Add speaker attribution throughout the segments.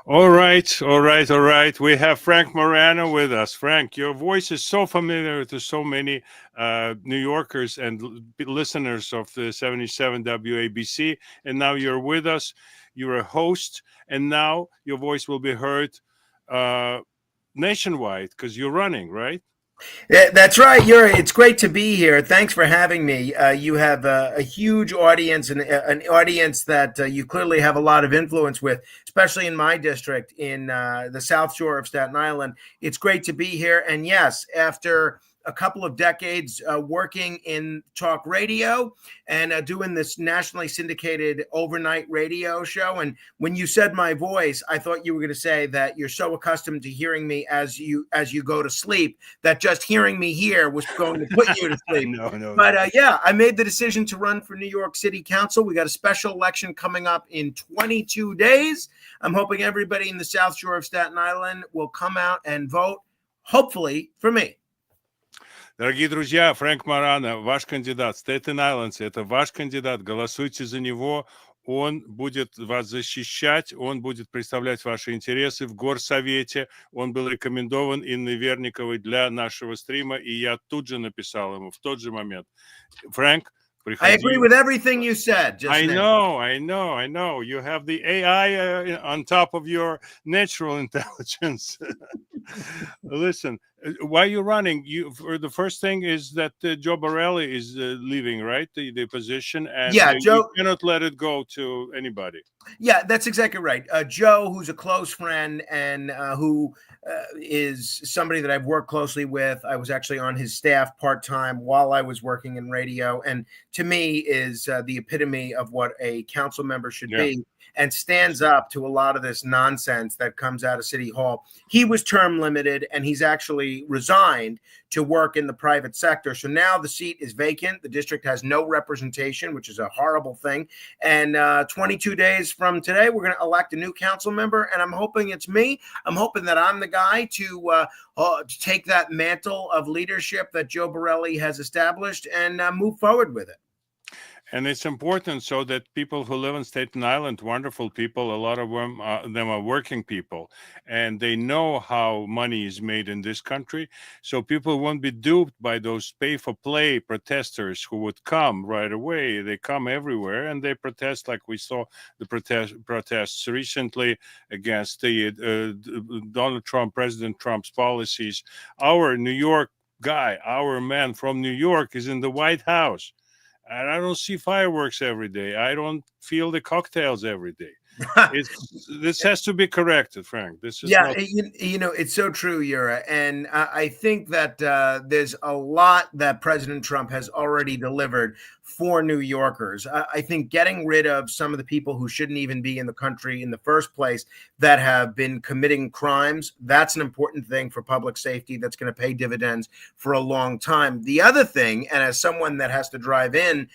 Speaker 1: All right, all right, all right. We have Frank Morano with us. Frank, your voice is so familiar to so many New Yorkers and listeners of the 77 WABC. And now you're with us. You're a host. And now your voice will be heard uh, nationwide because you're running, right?
Speaker 2: That's right, Yura. It's great to be here. Thanks for having me. You have a huge audience and an audience that you clearly have a lot of influence with, especially in my district in the South Shore of Staten Island. It's great to be here. And yes, after a couple of decades working in talk radio and doing this nationally syndicated overnight radio show. And when you said my voice, I thought you were going to say that you're so accustomed to hearing me as you go to sleep that just hearing me here was going to put you to sleep.
Speaker 1: No.
Speaker 2: Yeah, I made the decision to run for New York City Council. We got a special election coming up in 22 days. I'm hoping everybody in the South Shore of Staten Island will come out and vote, hopefully, for me.
Speaker 1: Дорогие друзья, Фрэнк Морано, ваш кандидат, Staten Island, это ваш кандидат, голосуйте за него, он будет вас защищать, он будет представлять ваши интересы в горсовете, он был рекомендован Инной Верниковой для нашего стрима, и я тут же написал ему в тот же момент. Фрэнк,
Speaker 2: I agree with everything you said.
Speaker 1: I know. You have the AI on top of your natural intelligence. Listen, why are you running? The first thing is that Joe Borelli is leaving, right? The position, and
Speaker 2: yeah, Joe,
Speaker 1: you cannot let it go to anybody.
Speaker 2: Yeah, that's exactly right. Joe, who's a close friend and who is somebody that I've worked closely with. I was actually on his staff part-time while I was working in radio. And to me is the epitome of what a council member should be and stands up to a lot of this nonsense that comes out of City Hall. He was term limited and he's actually resigned to work in the private sector. So now the seat is vacant. The district has no representation, which is a horrible thing. And 22 days from today, we're going to elect a new council member. And I'm hoping it's me. I'm hoping that I'm the guy to take that mantle of leadership that Joe Borelli has established and move forward with it.
Speaker 1: And it's important so that people who live on Staten Island, wonderful people, a lot of them are working people, and they know how money is made in this country. So people won't be duped by those pay-for-play protesters who would come right away. They come everywhere, and they protest like we saw the protests recently against the Donald Trump, President Trump's policies. Our New York guy, our man from New York is in the White House. And I don't see fireworks every day. I don't feel the cocktails every day. This has to be corrected, Frank. This is
Speaker 2: it's so true, Yura. And I think that there's a lot that President Trump has already delivered for New Yorkers. I think getting rid of some of the people who shouldn't even be in the country in the first place that have been committing crimes, that's an important thing for public safety that's going to pay dividends for a long time. The other thing, and as someone that has to drive in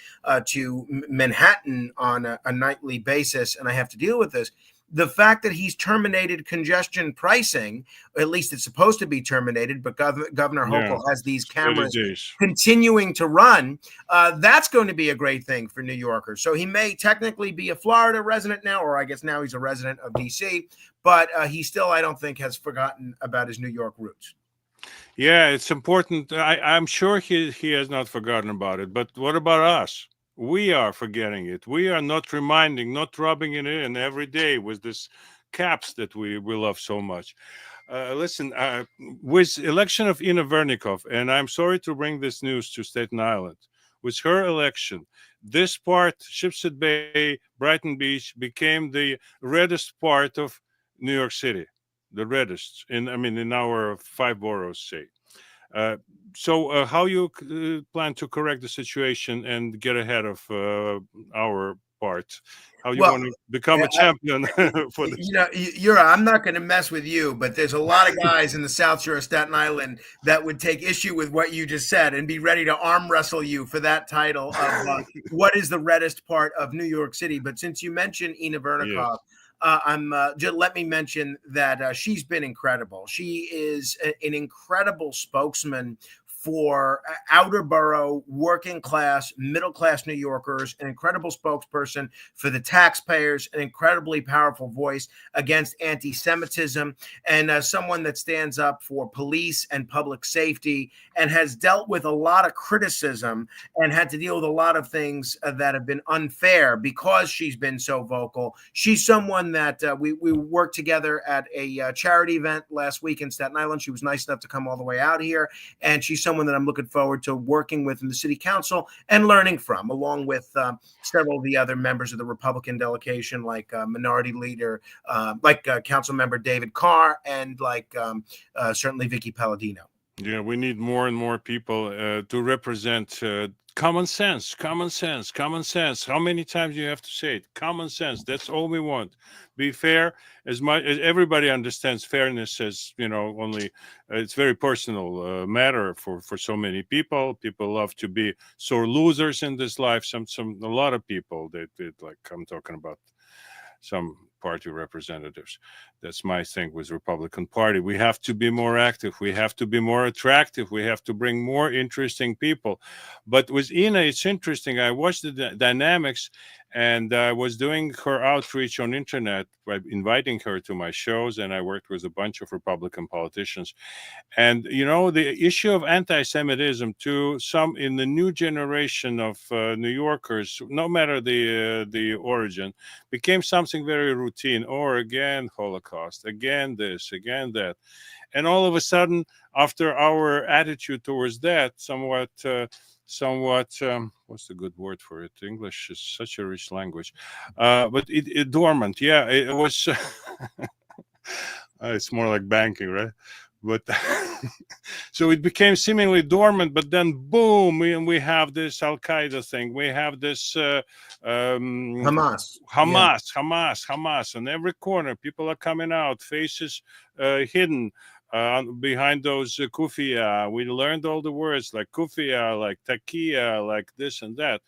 Speaker 2: to Manhattan on a nightly basis, and I have to deal with this, the fact that he's terminated congestion pricing, at least it's supposed to be terminated, but Governor Hochul has these cameras continuing to run. That's going to be a great thing for New Yorkers. So he may technically be a Florida resident now, or I guess now he's a resident of D.C., but he still, I don't think, has forgotten about his New York roots.
Speaker 1: Yeah, it's important. I'm sure he has not forgotten about it. But what about us? We are forgetting it. We are not reminding, not rubbing it in every day with this caps that we love so much. Listen, with election of Inna Vernikov, and I'm sorry to bring this news to Staten Island, with her election, this part, Shipshead Bay, Brighton Beach, became the reddest part of New York City, the reddest in our 5 boroughs, say. So how you plan to correct the situation and get ahead of our part? How you want to become a champion for this?
Speaker 2: I'm not going to mess with you, but there's a lot of guys in the South Shore of Staten Island that would take issue with what you just said and be ready to arm wrestle you for that title of what is the reddest part of New York City. But since you mentioned Inna Vernikov, just let me mention that she's been incredible. She is an incredible spokesman for outer borough, working class, middle class New Yorkers, an incredible spokesperson for the taxpayers, an incredibly powerful voice against anti-Semitism, and someone that stands up for police and public safety, and has dealt with a lot of criticism and had to deal with a lot of things that have been unfair because she's been so vocal. She's someone that we worked together at a charity event last week in Staten Island. She was nice enough to come all the way out here, and she's someone that I'm looking forward to working with in the city council and learning from, along with several of the other members of the Republican delegation, like Minority Leader, Council Member David Carr, and certainly Vicky Palladino.
Speaker 1: Yeah, we need more and more people to represent common sense, common sense, common sense. How many times do you have to say it? Common sense. That's all we want. Be fair. As much as everybody understands fairness as, only it's very personal matter for so many people. People love to be sore losers in this life. A lot of people that like I'm talking about some party representatives. That's my thing with Republican Party. We have to be more active. We have to be more attractive. We have to bring more interesting people. But with Ina, it's interesting. I watched the dynamics, and I was doing her outreach on internet by inviting her to my shows, and I worked with a bunch of Republican politicians. And, the issue of anti-Semitism to some in the new generation of New Yorkers, no matter the origin, became something very routine. Or again, Holocaust, again this, again that. And all of a sudden, after our attitude towards that, somewhat, what's the good word for it? English is such a rich language, but it dormant. Yeah, it was. It's more like banking, right? But so it became seemingly dormant, but then boom, we have this Al Qaeda thing. We have this
Speaker 2: Hamas,
Speaker 1: Hamas. On every corner, people are coming out, faces hidden behind those kufia. We learned all the words like kufia, like takia, like this and that.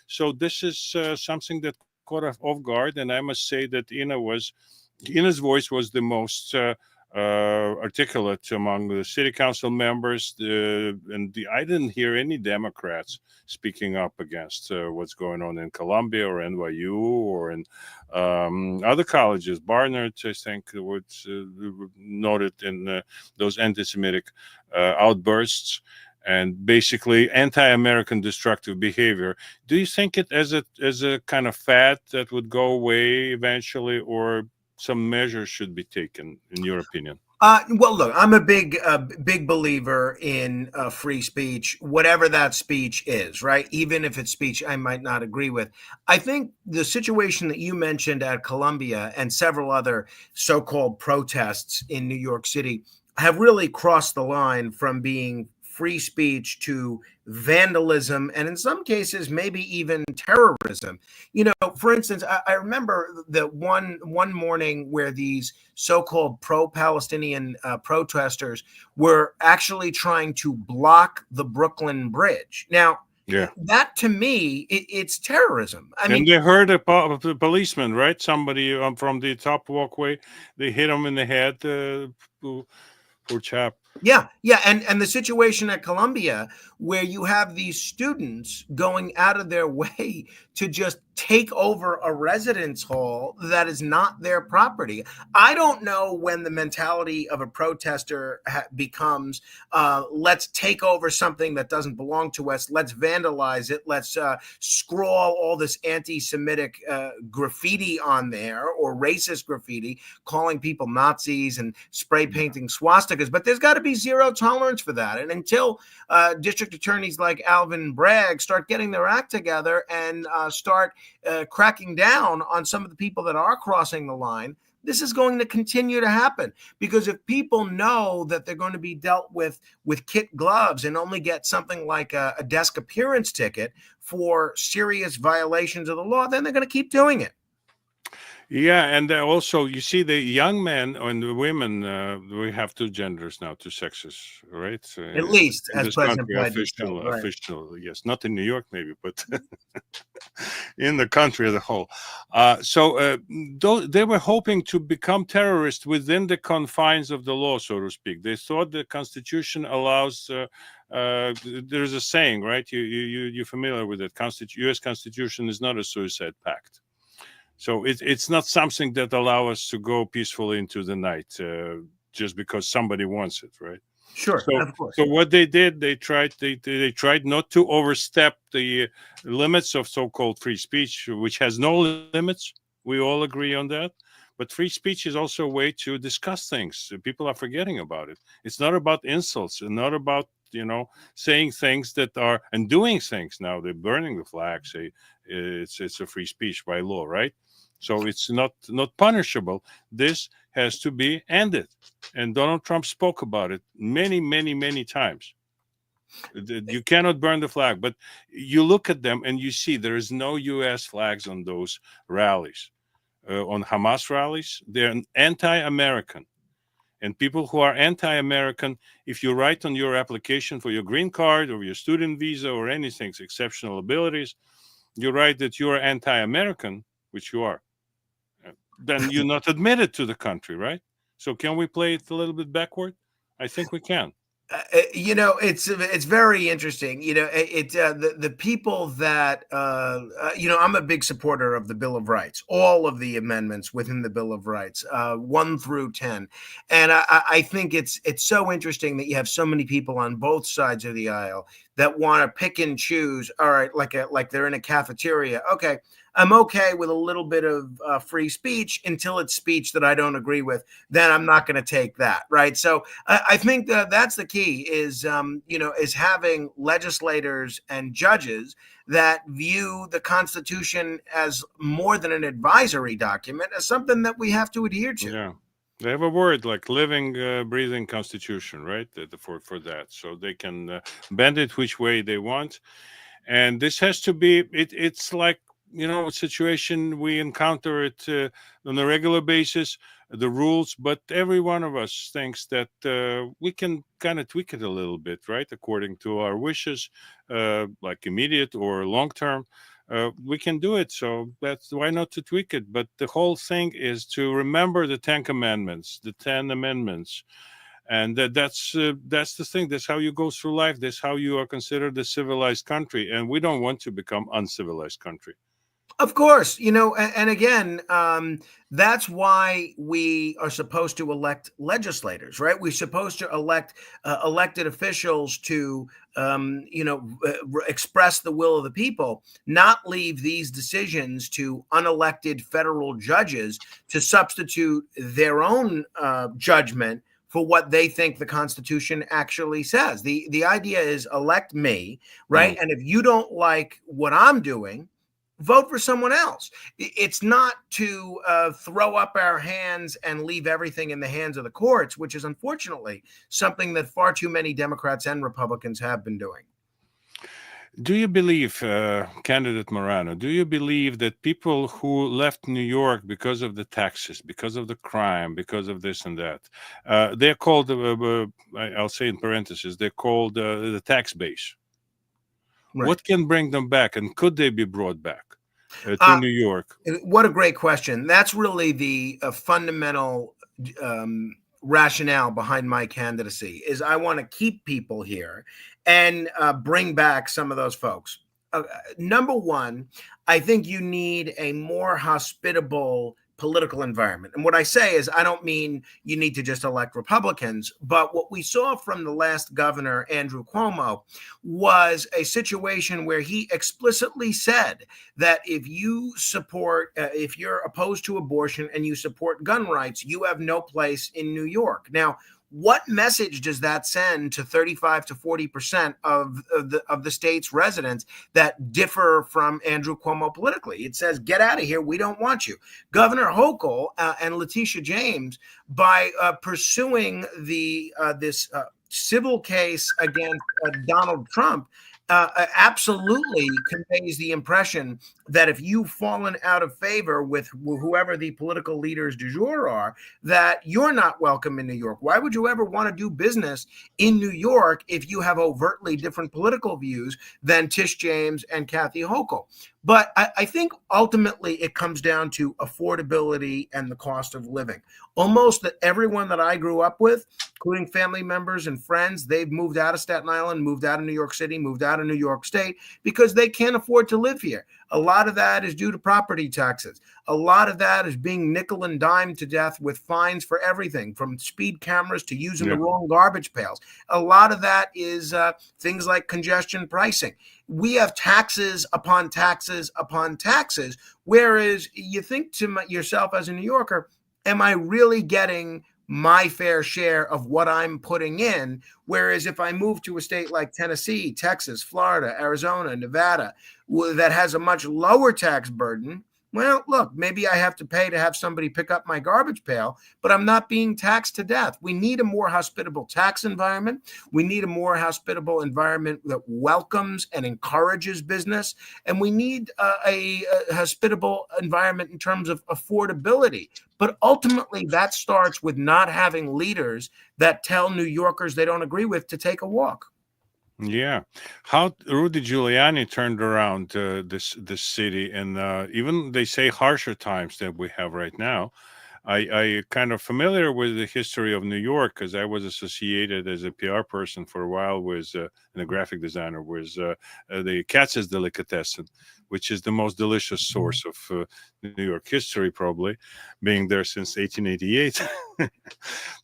Speaker 1: So this is something that caught us off guard, and I must say that Ina's voice was the most articulate among the city council members, I didn't hear any Democrats speaking up against what's going on in Columbia or NYU or in other colleges. Barnard, I think, was noted in those anti-Semitic outbursts and basically anti-American destructive behavior. Do you think it as a kind of fad that would go away eventually, or some measures should be taken, in your opinion?
Speaker 2: Well, look, I'm a big believer in free speech, whatever that speech is, right? Even if it's speech I might not agree with. I think the situation that you mentioned at Columbia and several other so-called protests in New York City have really crossed the line from being free speech to vandalism, and in some cases, maybe even terrorism. For instance, I remember that one morning where these so-called pro-Palestinian protesters were actually trying to block the Brooklyn Bridge. Now,
Speaker 1: yeah,
Speaker 2: that to me, it's terrorism. I
Speaker 1: mean, they heard a policeman, right? Somebody from the top walkway, they hit him in the head. Poor chap.
Speaker 2: Yeah. And the situation at Columbia where you have these students going out of their way to just take over a residence hall that is not their property. I don't know when the mentality of a protester becomes, let's take over something that doesn't belong to us. Let's vandalize it. Let's scrawl all this anti-Semitic graffiti on there, or racist graffiti, calling people Nazis and spray painting swastikas. But there's got to be zero tolerance for that. And until district attorneys like Alvin Bragg start getting their act together and start cracking down on some of the people that are crossing the line, this is going to continue to happen. Because if people know that they're going to be dealt with kid gloves and only get something like a desk appearance ticket for serious violations of the law, then they're going to keep doing it.
Speaker 1: Yeah, and also you see the young men and the women. We have two genders now, two sexes, right?
Speaker 2: At least,
Speaker 1: In
Speaker 2: as
Speaker 1: this
Speaker 2: President
Speaker 1: country,
Speaker 2: Biden said, right?
Speaker 1: official, yes, not in New York maybe, but in the country as a whole. They were hoping to become terrorists within the confines of the law, so to speak. They thought the Constitution allows. There's a saying, right? You're familiar with it. U.S. Constitution is not a suicide pact. So it's not something that allow us to go peacefully into the night just because somebody wants it, right?
Speaker 2: Sure,
Speaker 1: So
Speaker 2: of course.
Speaker 1: so what they did, they tried not to overstep the limits of so-called free speech, which has no limits. We all agree on that. But free speech is also a way to discuss things. People are forgetting about it. It's not about insults and not about saying things that are and doing things. Now they're burning the flag. Say it's a free speech by law, right? So it's not punishable. This has to be ended, and Donald Trump spoke about it many, many, many times. You cannot burn the flag, but you look at them and you see there is no U.S. flags on those rallies, on Hamas rallies. They're anti-American, and people who are anti-American, if you write on your application for your green card or your student visa or anything, exceptional abilities, you write that you are anti-American, which you are, then you're not admitted to the country, right? So can we play it a little bit backward? I think we can.
Speaker 2: It's very interesting. The people that I'm a big supporter of the Bill of Rights, all of the amendments within the Bill of Rights, 1 through 10, and I think it's so interesting that you have so many people on both sides of the aisle that want to pick and choose. All right, like they're in a cafeteria. Okay, I'm okay with a little bit of free speech until it's speech that I don't agree with. Then I'm not going to take that. Right. So I think that that's the key is having legislators and judges that view the Constitution as more than an advisory document, as something that we have to adhere to.
Speaker 1: Yeah. They have a word like living, breathing constitution, right? For that. So they can bend it which way they want. And this has to be, it's like, a situation we encounter it on a regular basis, the rules, but every one of us thinks that we can kind of tweak it a little bit, right? According to our wishes, like immediate or long term. We can do it, so that's why not to tweak it. But the whole thing is to remember the Ten Commandments, the 10 Amendments, and that's the thing. That's how you go through life. That's how you are considered a civilized country, and we don't want to become uncivilized country.
Speaker 2: Of course, and again, that's why we are supposed to elect legislators, right? We're supposed to elect elected officials to, express the will of the people, not leave these decisions to unelected federal judges to substitute their own judgment for what they think the Constitution actually says. The idea is elect me, right?
Speaker 1: Mm.
Speaker 2: And if you don't like what I'm doing, vote for someone else. It's not to throw up our hands and leave everything in the hands of the courts, which is unfortunately something that far too many Democrats and Republicans have been doing.
Speaker 1: Do you believe, candidate Morano, do you believe that people who left New York because of the taxes, because of the crime, because of this and that, they're called, I'll say in parentheses, they're called the tax base.
Speaker 2: Right.
Speaker 1: What can bring them back, and could they be brought back to
Speaker 2: Uh,
Speaker 1: New York?
Speaker 2: what a great question. That's really the fundamental rationale behind my candidacy is I want to keep people here and bring back some of those folks. Number one, I think you need a more hospitable political environment. And what I say is, I don't mean you need to just elect Republicans, but what we saw from the last governor, Andrew Cuomo, was a situation where he explicitly said that if you're opposed to abortion and you support gun rights, you have no place in New York. Now, what message does that send to 35 to 40% of the state's residents that differ from Andrew Cuomo politically? It says, get out of here. We don't want you. Governor Hochul and Letitia James, by pursuing this civil case against Donald Trump, absolutely conveys the impression that if you've fallen out of favor with whoever the political leaders du jour are, that you're not welcome in New York. Why would you ever want to do business in New York if you have overtly different political views than Tish James and Kathy Hochul? But I think ultimately it comes down to affordability and the cost of living. Almost everyone that I grew up with, including family members and friends, they've moved out of Staten Island, moved out of New York City, moved out of New York State because they can't afford to live here. A lot of that is due to property taxes. A lot of that is being nickel and dime to death with fines for everything from speed cameras to using the wrong garbage pails. A lot of that is things like congestion pricing. We have taxes upon taxes upon taxes, whereas you think to yourself as a New Yorker, am I really getting my fair share of what I'm putting in? Whereas if I move to a state like Tennessee, Texas, Florida, Arizona, Nevada, that has a much lower tax burden, well, look, maybe I have to pay to have somebody pick up my garbage pail, but I'm not being taxed to death. We need a more hospitable tax environment. We need a more hospitable environment that welcomes and encourages business. And we need a hospitable environment in terms of affordability. But ultimately, that starts with not having leaders that tell New Yorkers they don't agree with to take a walk.
Speaker 1: Yeah, how Rudy Giuliani turned around this city, and even they say harsher times that we have right now. I kind of familiar with the history of New York because I was associated as a PR person for a while with and a graphic designer with the Katz's Delicatessen, which is the most delicious source of New York history, probably being there since 1888.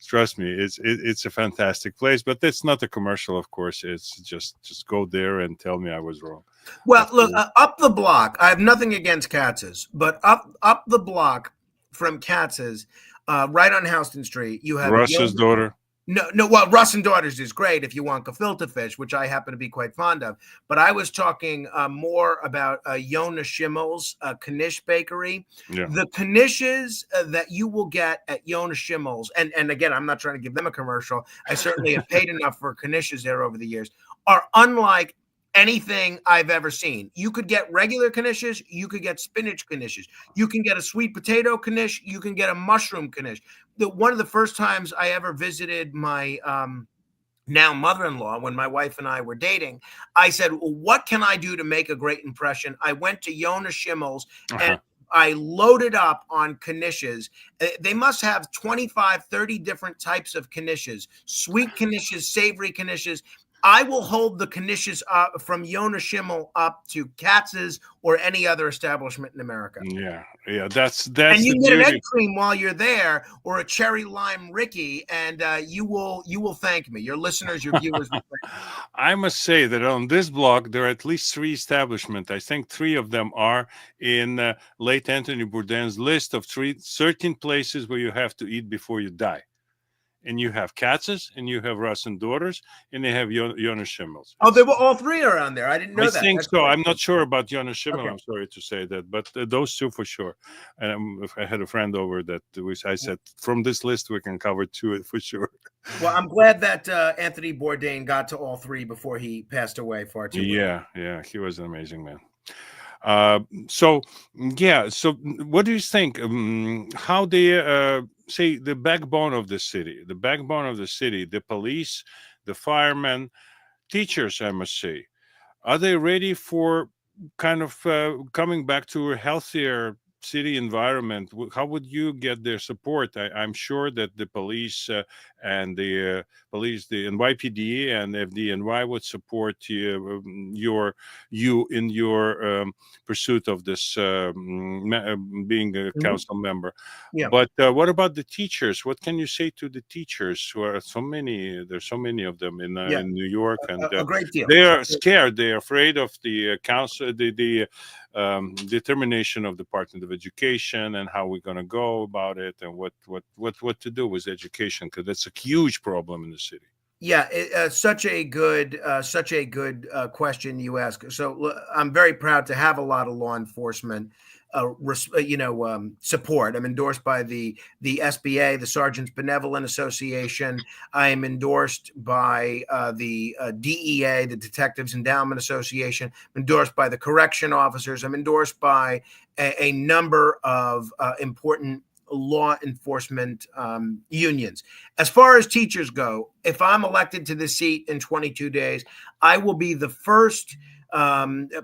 Speaker 1: Trust me, it's a fantastic place, but it's not a commercial, of course. It's just go there and tell me I was wrong.
Speaker 2: Well, look,
Speaker 1: Absolutely.
Speaker 2: up the block, I have nothing against Katz's, but up the block from Katz's, right on Houston Street, you have
Speaker 1: Russ's daughter.
Speaker 2: no. Well, Russ and Daughters is great if you want gefilte fish, which I happen to be quite fond of. But I was talking more about Yona Schimmel's Knish Bakery.
Speaker 1: Yeah.
Speaker 2: The knishes that you will get at Yona Schimmel's, and again, I'm not trying to give them a commercial. I certainly have paid enough for knishes there over the years. Are unlike anything I've ever seen. You could get regular knishes, you could get spinach knishes, you can get a sweet potato knish, you can get a mushroom knish. One of the first times I ever visited my now mother-in-law, when my wife and I were dating, I said, well, what can I do to make a great impression? I went to Yona Schimmel's and I loaded up on knishes. They must have 25, 30 different types of knishes, sweet knishes, savory knishes. I will hold the knishes up from Yona Schimmel up to Katz's or any other establishment in America.
Speaker 1: Yeah, that's
Speaker 2: And you
Speaker 1: the
Speaker 2: can get an
Speaker 1: beauty.
Speaker 2: egg cream while you're there, or a cherry lime Ricky, and you will thank me. Your listeners, your viewers will thank me.
Speaker 1: I must say that on this block there are at least three establishments. I think three of them are in late Anthony Bourdain's list of 13 places where you have to eat before you die. And you have Katz's, and you have Russ and Daughters, and they have Jonas Schimmel's.
Speaker 2: Oh, they were all three are on there. I didn't know
Speaker 1: I
Speaker 2: that.
Speaker 1: think
Speaker 2: That's
Speaker 1: so.
Speaker 2: great.
Speaker 1: I'm not sure about Jonas Schimmel.
Speaker 2: Okay.
Speaker 1: I'm sorry to say that, but those two for sure. And I had a friend over that I said from this list we can cover two for sure.
Speaker 2: Well, I'm glad that Anthony Bourdain got to all three before he passed away far too early.
Speaker 1: Yeah, he was an amazing man. So yeah, so what do you think? How they say the backbone of the city, the police, the firemen, teachers, I must say, are they ready for kind of coming back to a healthier city environment? How would you get their support? I'm sure that the police and the the NYPD and FDNY would support you in your pursuit of this being a council member.
Speaker 2: Yeah.
Speaker 1: But what about the teachers? What can you say to the teachers who are so many? There's so many of them in New York, and
Speaker 2: A great deal.
Speaker 1: they are scared. They are afraid of the council, the determination of the Department of Education, and how we're going to go about it, and what to do with education, because that's a huge problem in the city.
Speaker 2: Yeah, such a good question you ask. So I'm very proud to have a lot of law enforcement support. I'm endorsed by the SBA, the Sergeants Benevolent Association. I am endorsed by the DEA, the Detectives Endowment Association. I'm endorsed by the correction officers. I'm endorsed by a number of important law enforcement unions. As far as teachers go, if I'm elected to this seat in 22 days, I will be the first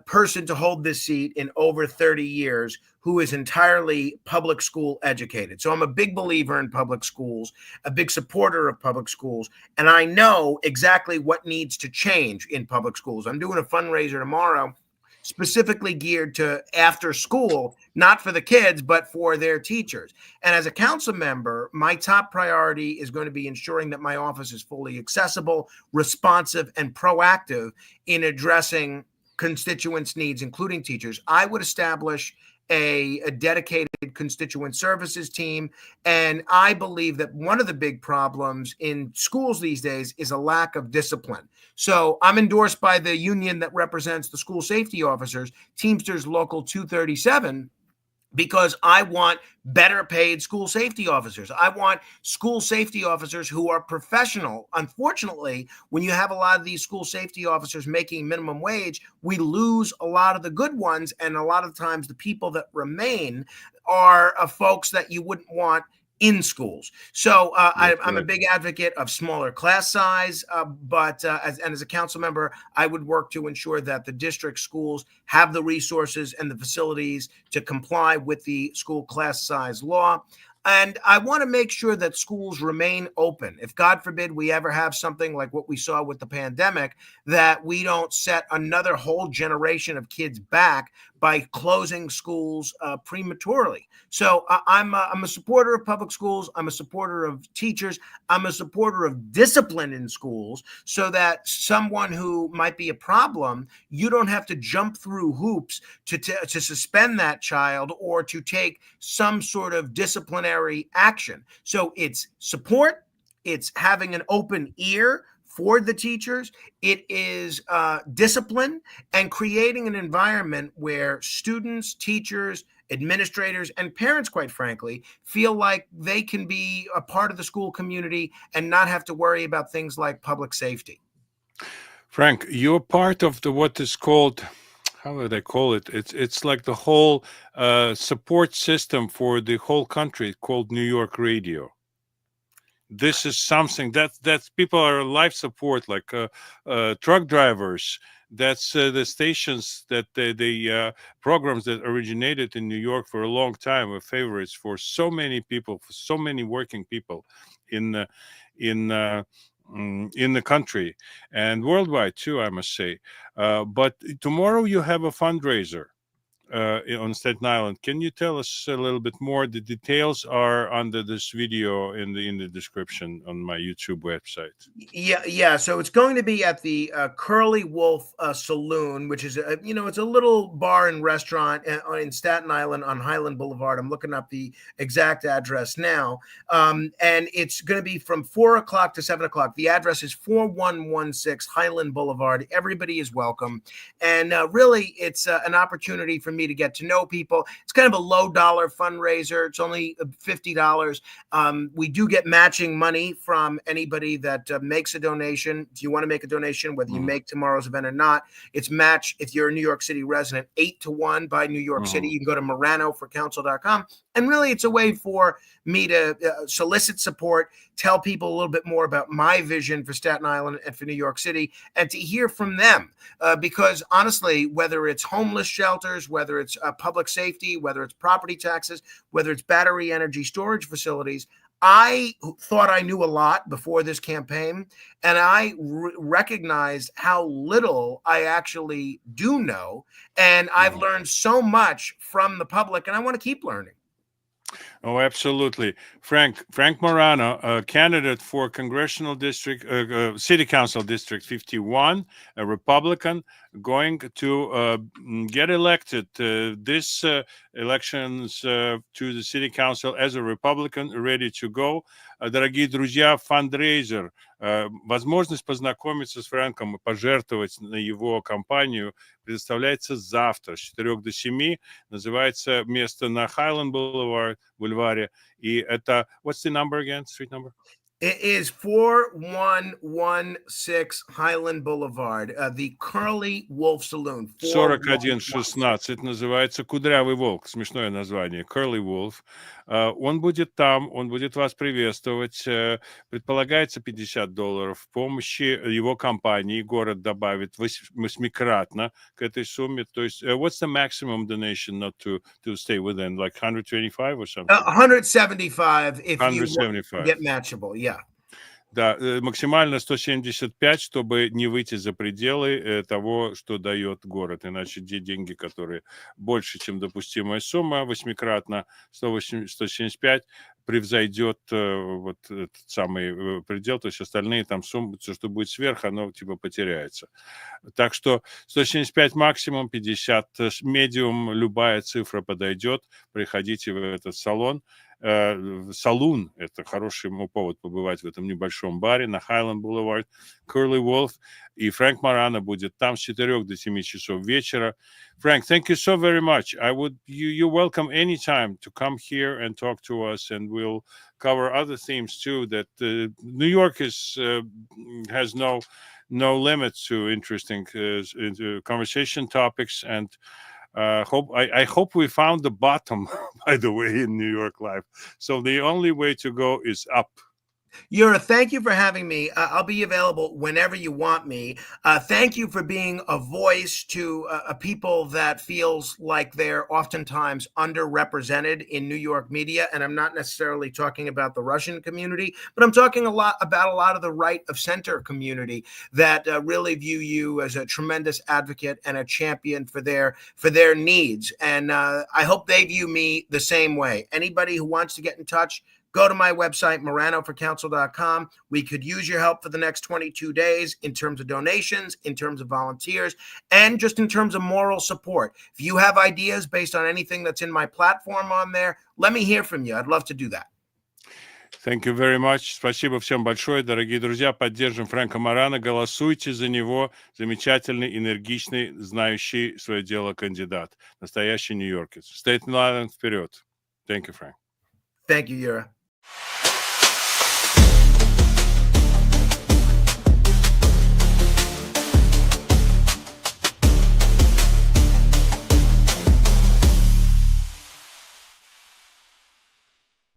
Speaker 2: person to hold this seat in over 30 years who is entirely public school educated. So I'm a big believer in public schools, a big supporter of public schools, and I know exactly what needs to change in public schools. I'm doing a fundraiser tomorrow specifically geared to after school, not for the kids, but for their teachers. And as a council member, my top priority is going to be ensuring that my office is fully accessible, responsive, and proactive in addressing constituents' needs, including teachers. I would establish a dedicated constituent services team. And I believe that one of the big problems in schools these days is a lack of discipline. So I'm endorsed by the union that represents the school safety officers, Teamsters Local 237, because I want better paid school safety officers. I want school safety officers who are professional. Unfortunately, when you have a lot of these school safety officers making minimum wage, we lose a lot of the good ones. And a lot of times the people that remain are folks that you wouldn't want in schools. So I'm a big advocate of smaller class size, but as a council member, I would work to ensure that the district schools have the resources and the facilities to comply with the school class size law. And I want to make sure that schools remain open. If, God forbid, we ever have something like what we saw with the pandemic, that we don't set another whole generation of kids back by closing schools prematurely. So I'm a supporter of public schools. I'm a supporter of teachers. I'm a supporter of discipline in schools so that someone who might be a problem, you don't have to jump through hoops to suspend that child or to take some sort of disciplinary action. So it's support. It's having an open ear for the teachers. It is discipline and creating an environment where students, teachers, administrators, and parents, quite frankly, feel like they can be a part of the school community and not have to worry about things like public safety.
Speaker 1: Frank, you're part of the what is called, how would I call it? It's like the whole support system for the whole country called New York Radio. This is something that's people are life support, like truck drivers. That's the stations that the programs that originated in New York for a long time were favorites for so many people, for so many working people in in uh, in the country and worldwide too, I must say. But tomorrow you have a fundraiser on Staten Island. Can you tell us a little bit more? The details are under this video in the description on my YouTube website.
Speaker 2: Yeah. So it's going to be at the Curly Wolf Saloon, which is it's a little bar and restaurant in Staten Island on Highland Boulevard. I'm looking up the exact address now, and it's going to be from 4 o'clock to 7 o'clock. The address is 4116 Highland Boulevard. Everybody is welcome, and really, it's an opportunity for me to get to know people. It's kind of a low dollar fundraiser. It's only $50. We do get matching money from anybody that makes a donation. If you want to make a donation, whether you make tomorrow's event or not, it's matched if you're a New York City resident, 8-1 by New York City. You can go to moranoforcouncil.com. And really, it's a way for me to solicit support, tell people a little bit more about my vision for Staten Island and for New York City, and to hear from them. Because honestly, whether it's homeless shelters, whether it's public safety, whether it's property taxes, whether it's battery energy storage facilities, I thought I knew a lot before this campaign, and I recognized how little I actually do know. And I've learned so much from the public, and I want to keep learning.
Speaker 1: Oh, absolutely. Frank Morano, a candidate for Congressional District, City Council District 51, a Republican, going to get elected this elections to the City Council as a Republican, ready to go. Дорогие друзья, фандрейзер Возможность познакомиться с Фрэнком и пожертвовать на его компанию предоставляется завтра с 4 до 7. Называется место на Highland Boulevard, бульваре. И это... What's the number again? Street number?
Speaker 2: It is 4116 Highland Boulevard, the Curly Wolf Saloon.
Speaker 1: 4116. Называется «Кудрявый волк». Смешное название. Curly Wolf. Он будет там, он будет вас приветствовать. Предполагается $50 помощи его компании. Город добавит восьмикратно к этой сумме. То есть, what's the maximum donation not to stay within? Like 125 or something?
Speaker 2: 175 if you
Speaker 1: 175.
Speaker 2: get matchable, yeah.
Speaker 1: Да, максимально 175, чтобы не выйти за пределы того, что дает город. Иначе те деньги, которые больше, чем допустимая сумма, восьмикратно 175, превзойдет вот этот самый предел, то есть остальные там суммы, все, что будет сверх, оно типа потеряется. Так что 175 максимум, 50 медиум, любая цифра подойдет. Приходите в этот салон. Салун – это хороший повод побывать в этом небольшом баре на Highland Boulevard. Curly Wolf. И Фрэнк Марано будет там с 4 до 7 часов вечера. Frank, thank you so very much. You're welcome anytime to come here and talk to us, and we'll cover other themes too. That New York has no limits to interesting conversation topics, and I hope we found the bottom, by the way, in New York life. So the only way to go is up.
Speaker 2: Yura, thank you for having me. I'll be available whenever you want me. Thank you for being a voice to a people that feels like they're oftentimes underrepresented in New York media. And I'm not necessarily talking about the Russian community, but I'm talking about a lot of the right of center community that really view you as a tremendous advocate and a champion for their needs. And I hope they view me the same way. Anybody who wants to get in touch, go to my website, moranoforcouncil.com. We could use your help for the next 22 days in terms of donations, in terms of volunteers, and just in terms of moral support. If you have ideas based on anything that's in my platform on there, let me hear from you. I'd love to do that.
Speaker 1: Thank you very much. Спасибо всем большое, дорогие друзья. Поддержим Фрэнка Марано. Голосуйте за него. Замечательный, энергичный, знающий свое дело кандидат. Настоящий нью-йоркец. Staten Island вперед. Thank you, Frank.
Speaker 2: Thank you, Yura.